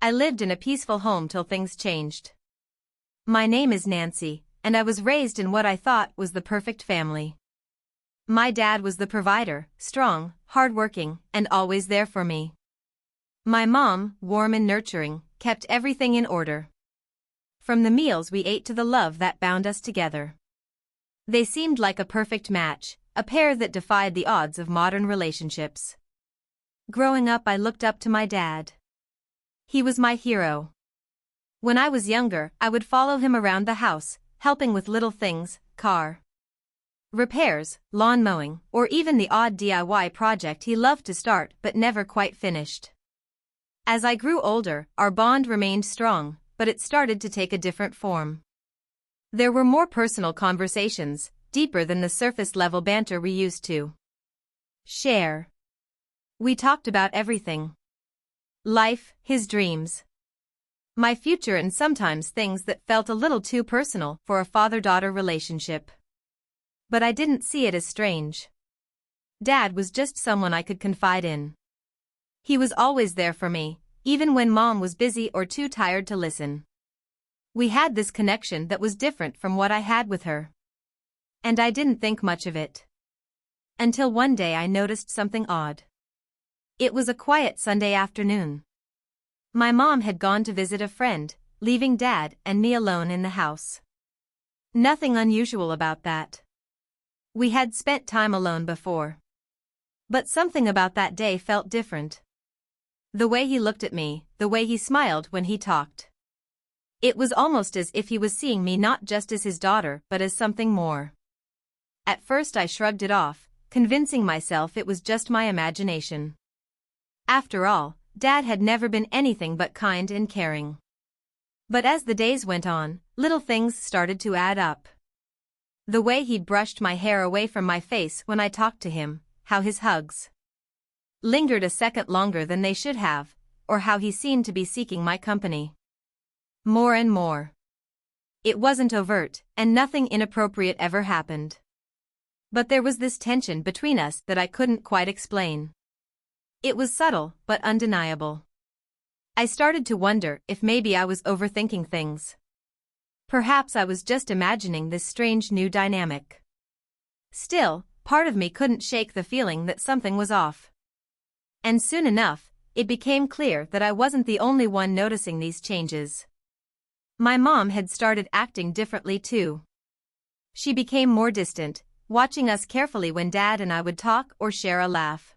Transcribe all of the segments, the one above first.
I lived in a peaceful home till things changed. My name is Nancy, and I was raised in what I thought was the perfect family. My dad was the provider, strong, hardworking, and always there for me. My mom, warm and nurturing, kept everything in order. From the meals we ate to the love that bound us together. They seemed like a perfect match, a pair that defied the odds of modern relationships. Growing up, I looked up to my dad. He was my hero. When I was younger, I would follow him around the house, helping with little things, car repairs, lawn mowing, or even the odd DIY project he loved to start but never quite finished. As I grew older, our bond remained strong, but it started to take a different form. There were more personal conversations, deeper than the surface-level banter we used to share. We talked about everything. Life, his dreams, my future, and sometimes things that felt a little too personal for a father-daughter relationship. But I didn't see it as strange. Dad was just someone I could confide in. He was always there for me, even when Mom was busy or too tired to listen. We had this connection that was different from what I had with her. And I didn't think much of it. Until one day I noticed something odd. It was a quiet Sunday afternoon. My mom had gone to visit a friend, leaving Dad and me alone in the house. Nothing unusual about that. We had spent time alone before. But something about that day felt different. The way he looked at me, the way he smiled when he talked. It was almost as if he was seeing me not just as his daughter but as something more. At first I shrugged it off, convincing myself it was just my imagination. After all, Dad had never been anything but kind and caring. But as the days went on, little things started to add up. The way he'd brushed my hair away from my face when I talked to him, how his hugs lingered a second longer than they should have, or how he seemed to be seeking my company more and more. It wasn't overt, and nothing inappropriate ever happened. But there was this tension between us that I couldn't quite explain. It was subtle, but undeniable. I started to wonder if maybe I was overthinking things. Perhaps I was just imagining this strange new dynamic. Still, part of me couldn't shake the feeling that something was off. And soon enough, it became clear that I wasn't the only one noticing these changes. My mom had started acting differently too. She became more distant, watching us carefully when Dad and I would talk or share a laugh.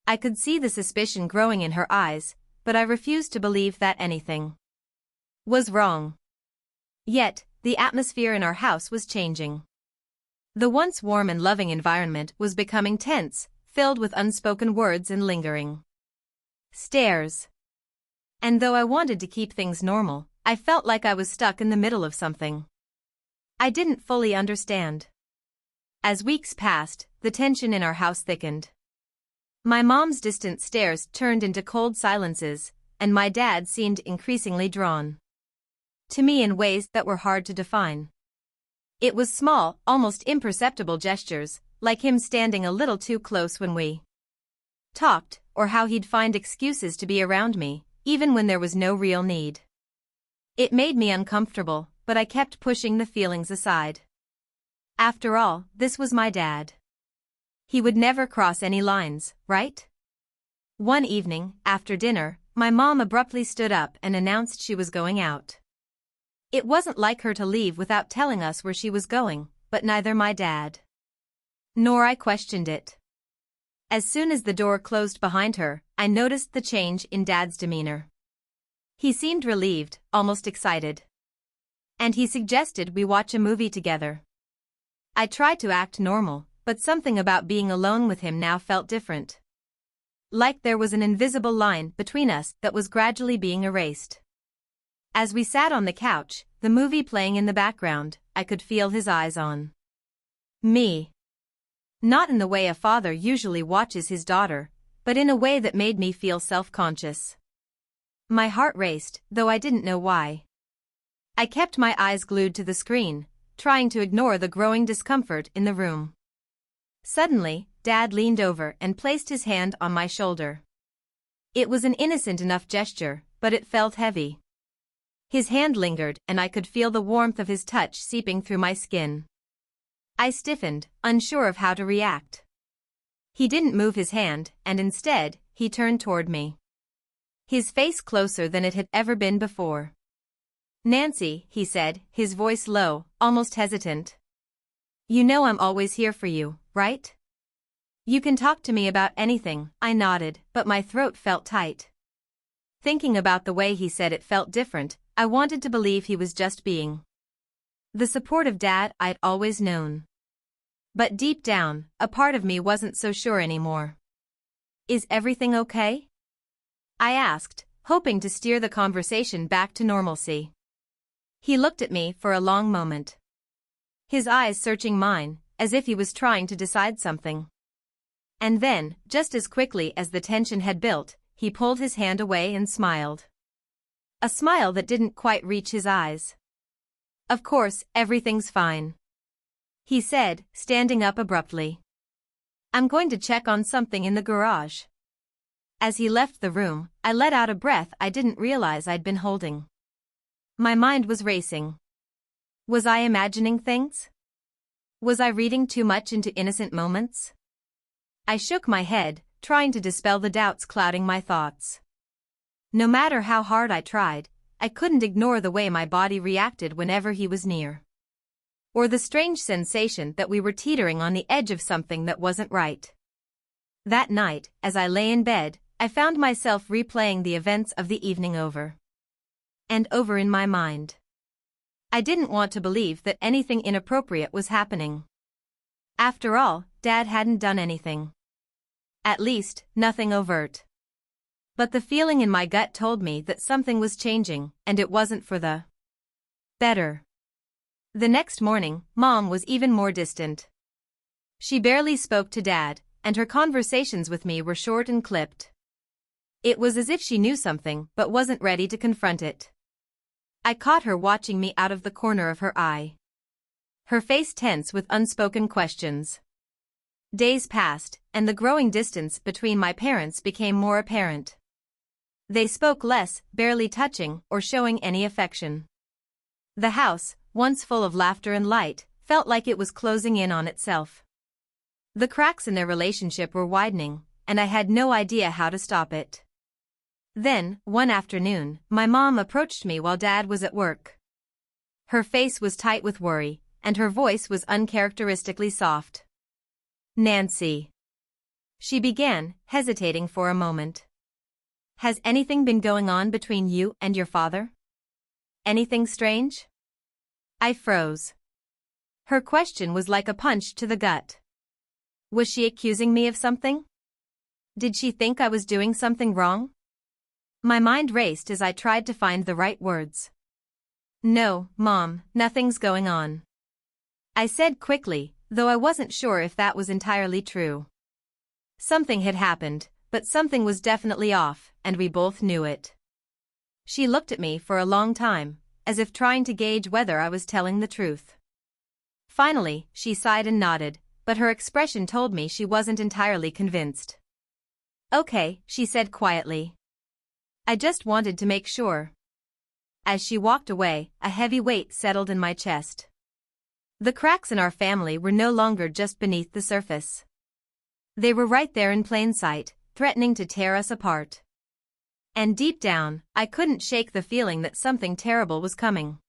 I could see the suspicion growing in her eyes, but I refused to believe that anything was wrong. Yet, the atmosphere in our house was changing. The once warm and loving environment was becoming tense, filled with unspoken words and lingering stares. And though I wanted to keep things normal, I felt like I was stuck in the middle of something I didn't fully understand. As weeks passed, the tension in our house thickened. My mom's distant stares turned into cold silences, and my dad seemed increasingly drawn to me in ways that were hard to define. It was small, almost imperceptible gestures, like him standing a little too close when we talked, or how he'd find excuses to be around me, even when there was no real need. It made me uncomfortable, but I kept pushing the feelings aside. After all, this was my dad. He would never cross any lines, right? One evening, after dinner, my mom abruptly stood up and announced she was going out. It wasn't like her to leave without telling us where she was going, but neither my dad nor I questioned it. As soon as the door closed behind her, I noticed the change in Dad's demeanor. He seemed relieved, almost excited. And he suggested we watch a movie together. I tried to act normal, but something about being alone with him now felt different. Like there was an invisible line between us that was gradually being erased. As we sat on the couch, the movie playing in the background, I could feel his eyes on me. Not in the way a father usually watches his daughter, but in a way that made me feel self-conscious. My heart raced, though I didn't know why. I kept my eyes glued to the screen, trying to ignore the growing discomfort in the room. Suddenly, Dad leaned over and placed his hand on my shoulder. It was an innocent enough gesture, but it felt heavy. His hand lingered and I could feel the warmth of his touch seeping through my skin. I stiffened, unsure of how to react. He didn't move his hand, and instead, he turned toward me. His face closer than it had ever been before. "Nancy," he said, his voice low, almost hesitant. "You know I'm always here for you, right? You can talk to me about anything." I nodded, but my throat felt tight. Thinking about the way he said it felt different. I wanted to believe he was just being the supportive dad I'd always known. But deep down, a part of me wasn't so sure anymore. "Is everything okay?" I asked, hoping to steer the conversation back to normalcy. He looked at me for a long moment. His eyes searching mine, as if he was trying to decide something. And then, just as quickly as the tension had built, he pulled his hand away and smiled. A smile that didn't quite reach his eyes. "Of course, everything's fine," he said, standing up abruptly. "I'm going to check on something in the garage." As he left the room, I let out a breath I didn't realize I'd been holding. My mind was racing. Was I imagining things? Was I reading too much into innocent moments? I shook my head, trying to dispel the doubts clouding my thoughts. No matter how hard I tried, I couldn't ignore the way my body reacted whenever he was near. Or the strange sensation that we were teetering on the edge of something that wasn't right. That night, as I lay in bed, I found myself replaying the events of the evening over and over in my mind. I didn't want to believe that anything inappropriate was happening. After all, Dad hadn't done anything. At least, nothing overt. But the feeling in my gut told me that something was changing, and it wasn't for the better. The next morning, Mom was even more distant. She barely spoke to Dad, and her conversations with me were short and clipped. It was as if she knew something but wasn't ready to confront it. I caught her watching me out of the corner of her eye. Her face tense with unspoken questions. Days passed, and the growing distance between my parents became more apparent. They spoke less, barely touching or showing any affection. The house, once full of laughter and light, felt like it was closing in on itself. The cracks in their relationship were widening, and I had no idea how to stop it. Then, one afternoon, my mom approached me while Dad was at work. Her face was tight with worry, and her voice was uncharacteristically soft. "Nancy," she began, hesitating for a moment. "Has anything been going on between you and your father? Anything strange?" I froze. Her question was like a punch to the gut. Was she accusing me of something? Did she think I was doing something wrong? My mind raced as I tried to find the right words. "No, Mom, nothing's going on," I said quickly, though I wasn't sure if that was entirely true. Something had happened, but something was definitely off, and we both knew it. She looked at me for a long time, as if trying to gauge whether I was telling the truth. Finally, she sighed and nodded, but her expression told me she wasn't entirely convinced. "Okay," she said quietly. "I just wanted to make sure." As she walked away, a heavy weight settled in my chest. The cracks in our family were no longer just beneath the surface. They were right there in plain sight, threatening to tear us apart. And deep down, I couldn't shake the feeling that something terrible was coming.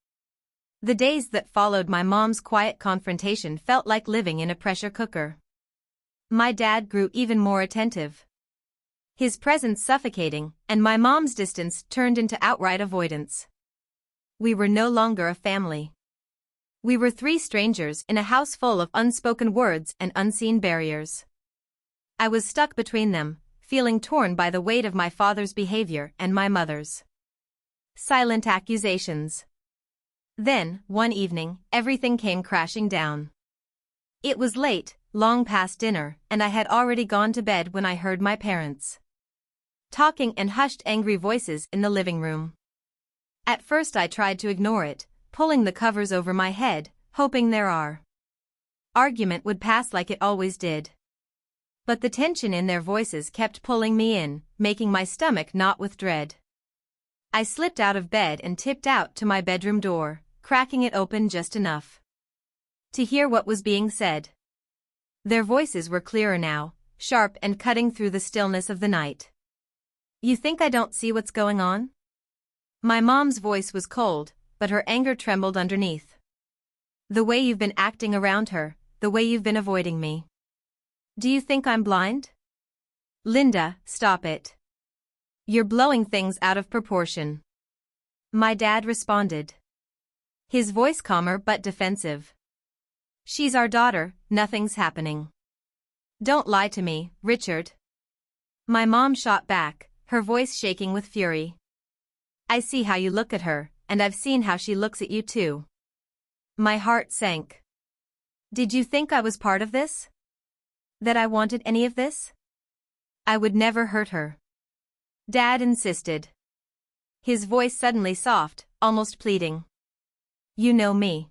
The days that followed my mom's quiet confrontation felt like living in a pressure cooker. My dad grew even more attentive. His presence suffocating, and my mom's distance turned into outright avoidance. We were no longer a family. We were three strangers in a house full of unspoken words and unseen barriers. I was stuck between them, feeling torn by the weight of my father's behavior and my mother's silent accusations. Then, one evening, everything came crashing down. It was late, long past dinner, and I had already gone to bed when I heard my parents talking and hushed angry voices in the living room. At first I tried to ignore it, pulling the covers over my head, hoping their argument would pass like it always did. But the tension in their voices kept pulling me in, making my stomach knot with dread. I slipped out of bed and tipped out to my bedroom door, cracking it open just enough to hear what was being said. Their voices were clearer now, sharp and cutting through the stillness of the night. "You think I don't see what's going on?" My mom's voice was cold, but her anger trembled underneath. "The way you've been acting around her, the way you've been avoiding me. Do you think I'm blind?" "Linda, stop it. You're blowing things out of proportion," my dad responded, his voice calmer but defensive. "She's our daughter, nothing's happening. Don't lie to me, Richard." My mom shot back, her voice shaking with fury. "I see how you look at her, and I've seen how she looks at you too." My heart sank. "Did you think I was part of this? That I wanted any of this? I would never hurt her," Dad insisted, his voice suddenly soft, almost pleading. "You know me.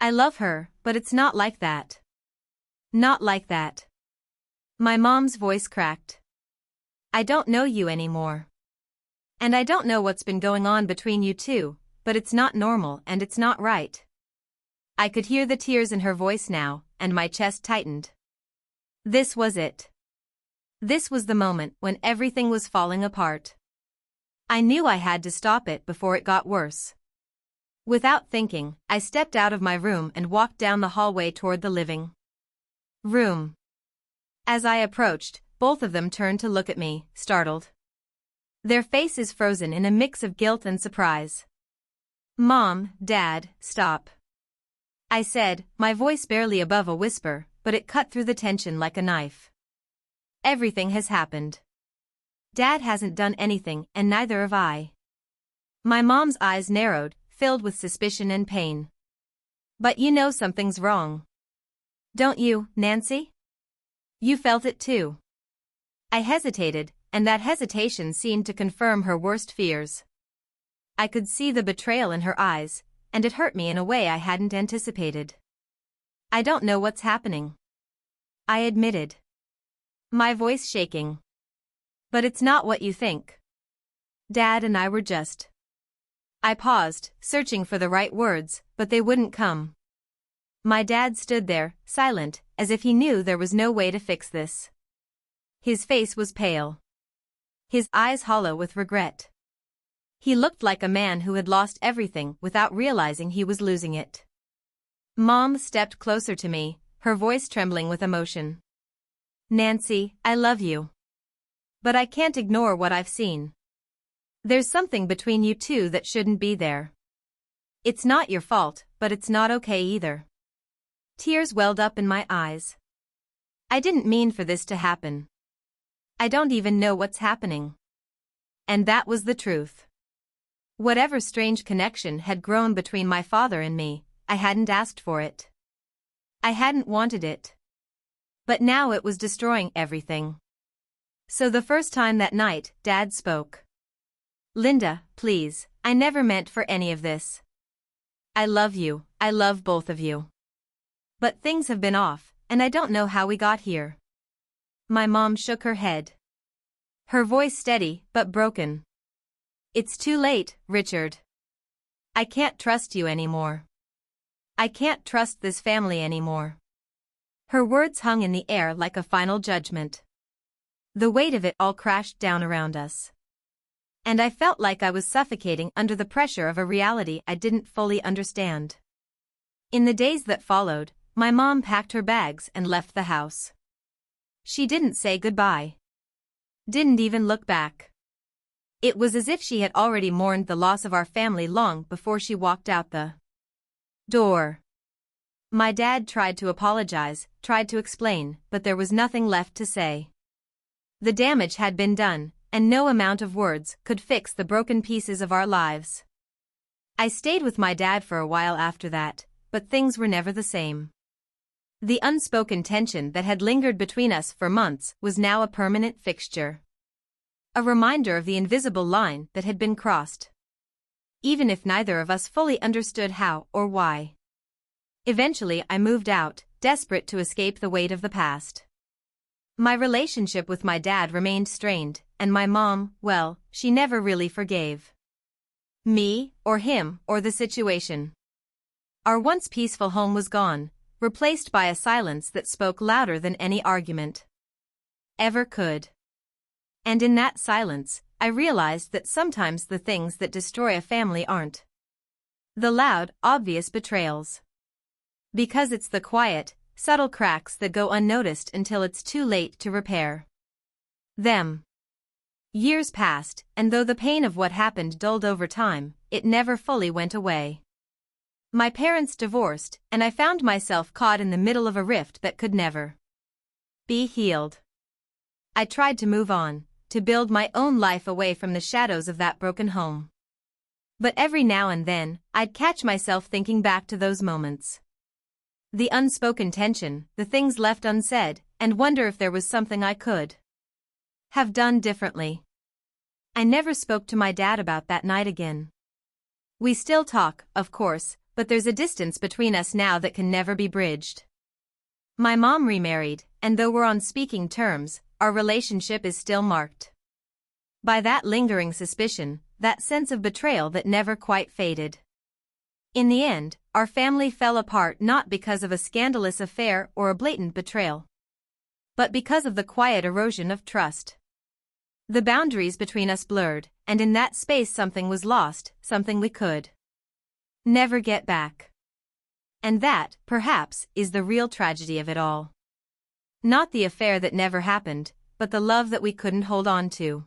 I love her, but it's not like that. Not like that." My mom's voice cracked. "I don't know you anymore. And I don't know what's been going on between you two, but it's not normal and it's not right." I could hear the tears in her voice now, and my chest tightened. This was it. This was the moment when everything was falling apart. I knew I had to stop it before it got worse. Without thinking, I stepped out of my room and walked down the hallway toward the living room. As I approached, both of them turned to look at me, startled. Their faces frozen in a mix of guilt and surprise. "Mom, Dad, stop," I said, my voice barely above a whisper, but it cut through the tension like a knife. "Everything has happened. Dad hasn't done anything and neither have I." My mom's eyes narrowed, filled with suspicion and pain. "But you know something's wrong. Don't you, Nancy? You felt it too." I hesitated, and that hesitation seemed to confirm her worst fears. I could see the betrayal in her eyes, and it hurt me in a way I hadn't anticipated. "I don't know what's happening," I admitted, my voice shaking. "But it's not what you think. Dad and I were just..." I paused, searching for the right words, but they wouldn't come. My dad stood there, silent, as if he knew there was no way to fix this. His face was pale, his eyes hollow with regret. He looked like a man who had lost everything without realizing he was losing it. Mom stepped closer to me, her voice trembling with emotion. "Nancy, I love you. But I can't ignore what I've seen. There's something between you two that shouldn't be there. It's not your fault, but it's not okay either." Tears welled up in my eyes. "I didn't mean for this to happen. I don't even know what's happening." And that was the truth. Whatever strange connection had grown between my father and me, I hadn't asked for it. I hadn't wanted it. But now it was destroying everything. So the first time that night, Dad spoke. "Linda, please, I never meant for any of this. I love you, I love both of you. But things have been off, and I don't know how we got here." My mom shook her head, her voice steady but broken. "It's too late, Richard. I can't trust you anymore. I can't trust this family anymore." Her words hung in the air like a final judgment. The weight of it all crashed down around us. And I felt like I was suffocating under the pressure of a reality I didn't fully understand. In the days that followed, my mom packed her bags and left the house. She didn't say goodbye. Didn't even look back. It was as if she had already mourned the loss of our family long before she walked out the door. My dad tried to apologize, tried to explain, but there was nothing left to say. The damage had been done, and no amount of words could fix the broken pieces of our lives. I stayed with my dad for a while after that, but things were never the same. The unspoken tension that had lingered between us for months was now a permanent fixture. A reminder of the invisible line that had been crossed. Even if neither of us fully understood how or why. Eventually I moved out, desperate to escape the weight of the past. My relationship with my dad remained strained, and my mom, well, she never really forgave. Me, or him, or the situation. Our once peaceful home was gone, replaced by a silence that spoke louder than any argument ever could. And in that silence, I realized that sometimes the things that destroy a family aren't the loud, obvious betrayals. Because it's the quiet, subtle cracks that go unnoticed until it's too late to repair them. Years passed, and though the pain of what happened dulled over time, it never fully went away. My parents divorced, and I found myself caught in the middle of a rift that could never be healed. I tried to move on, to build my own life away from the shadows of that broken home. But every now and then, I'd catch myself thinking back to those moments. The unspoken tension, the things left unsaid, and wonder if there was something I could have done differently. I never spoke to my dad about that night again. We still talk, of course, but there's a distance between us now that can never be bridged. My mom remarried, and though we're on speaking terms, our relationship is still marked by that lingering suspicion, that sense of betrayal that never quite faded. In the end, our family fell apart not because of a scandalous affair or a blatant betrayal, but because of the quiet erosion of trust. The boundaries between us blurred, and in that space something was lost, something we could never get back. And that, perhaps, is the real tragedy of it all. Not the affair that never happened, but the love that we couldn't hold on to.